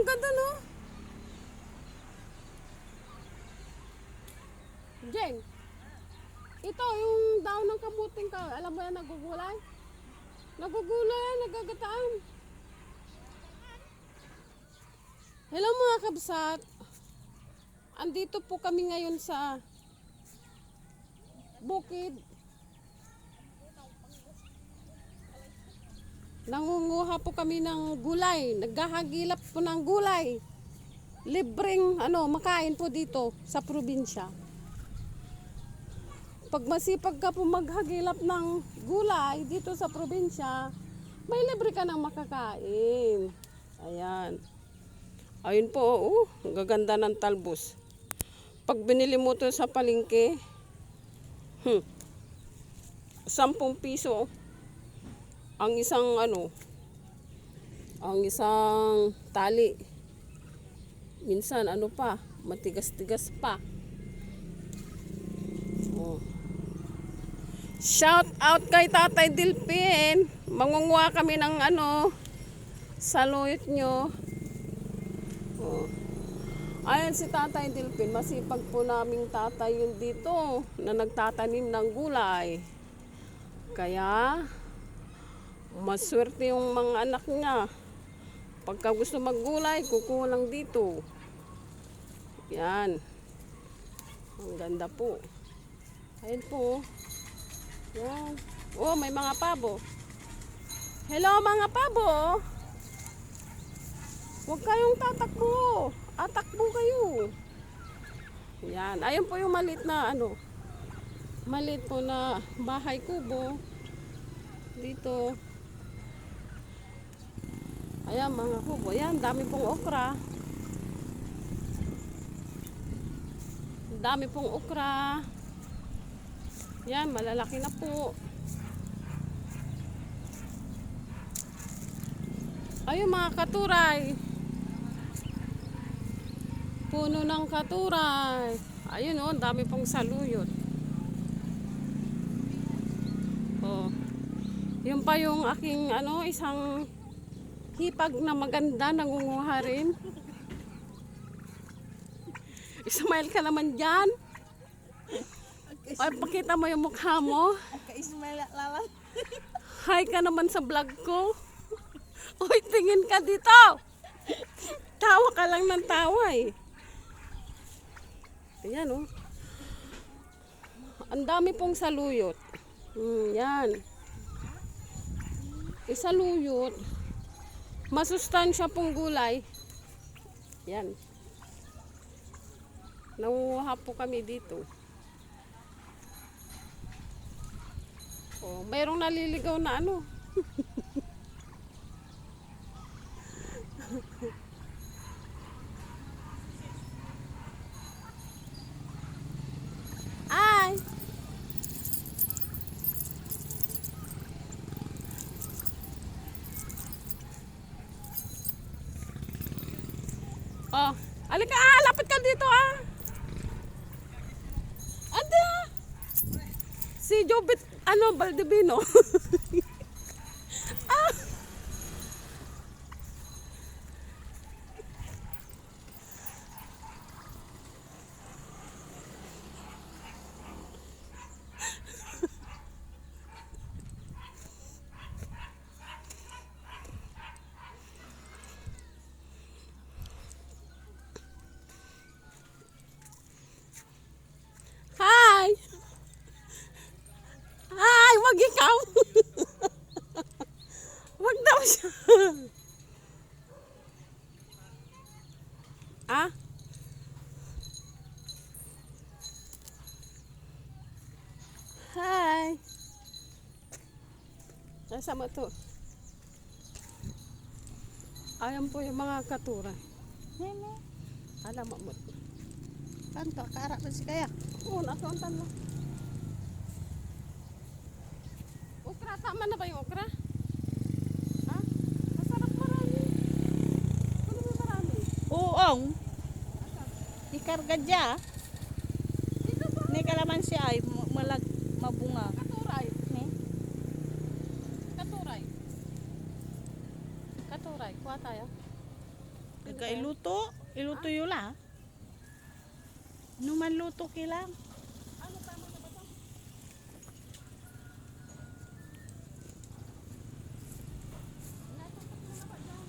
ganda no. Jeng, ito yung daon ng kamuting ka. Alam mo yan, nagugulay? Nagugulay yan, nagagataan. Hello mga kabsat. Andito po kami ngayon sa bukid. Nangunguha po kami ng gulay. Naghahagilap po ng gulay. Libreng makain po dito sa probinsya. Pag masipag ka po maghagilap ng gulay dito sa probinsya, may libre ka ng makakain. Ayan. Ayun po, ang gaganda ng talbos. Pag binili mo to sa palengke, 10 piso ang isang ang isang tali. Minsan matigas-tigas pa. Oh. Shout out kay Tatay Dilpin. Mangunguha kami ng saluyot nyo. Oh. Ayan si Tatay Dilpin. Masipag po naming tatay yun dito na nagtatanim ng gulay. Kaya maswerte yung mga anak niya. Pagka gusto maggulay, kukuha lang dito. Yan. Ang ganda po. Ayan po. Yan. Oh, may mga pabo. Hello mga pabo. Huwag kayong tatakbo. Atakbo kayo. Yan. Ayun po yung maliit na maliit po na bahay kubo. Dito. Ayan mga kubo. Ayan, dami pong okra. Dami pong okra. Yan, malalaki na po. Ayun mga katuray. Puno ng katuray. Ayun dami pong saluyot. Oh. Yun pa yung aking isang hipag na maganda, nangunguha rin. Ismail ka naman dyan. Ay, pakita mo yung mukha mo. Ka-Ismail lawan. Hi ka naman sa vlog ko. Uy, tingin ka dito. Tawa ka lang ng tawa eh. Ayan Ang dami pong saluyot. Yan. Saluyot. Masustansya pong gulay. Yan. Nanguha po kami dito. Oh, mayroong naliligaw na Ay. Oh, alika lapit ka dito Anda. Si Jobit Baldivino. Hi. Hi, wag ikaw. Wag daw siya. Hi. Nasama to. Ayan po yung mga katura. Nene. Alam mo. Kanto, kaarap na si Kaya. Oo, nakauntan mo. Okra, tama na ba yung okra? Ha? Masarap marami. Ano ba marami? Uong. Ikarga dya. Dito ba? Ni kalamansi ay mabunga. Katuray. Ni. Katuray. Katuray. Kuha tayo. Iluto. Iluto yun la. Numan luto kilang. Ano tama na ba to? Natutok na ba yan?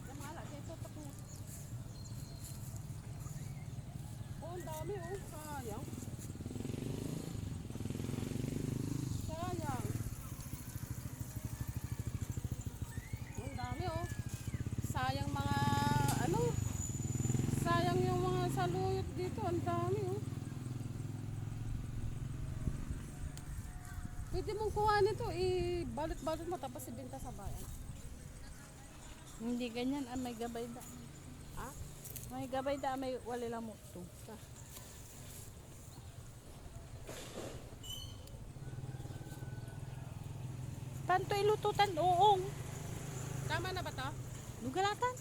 Kamala, kaya tutok na. Oh, ang dami oh. Sayang. Sayang. Ang dami oh. Sayang mga ano. Sayang yung mga saluyot dito. Ang dami oh. Pwede mong kuha nito, balot-balot mo tapos ibenta sa bayan. Hindi ganyan. May gabay da. Ah? May gabay da. May walila mo to. Tanto ilututan uong. Tama na ba to? Nugalatan.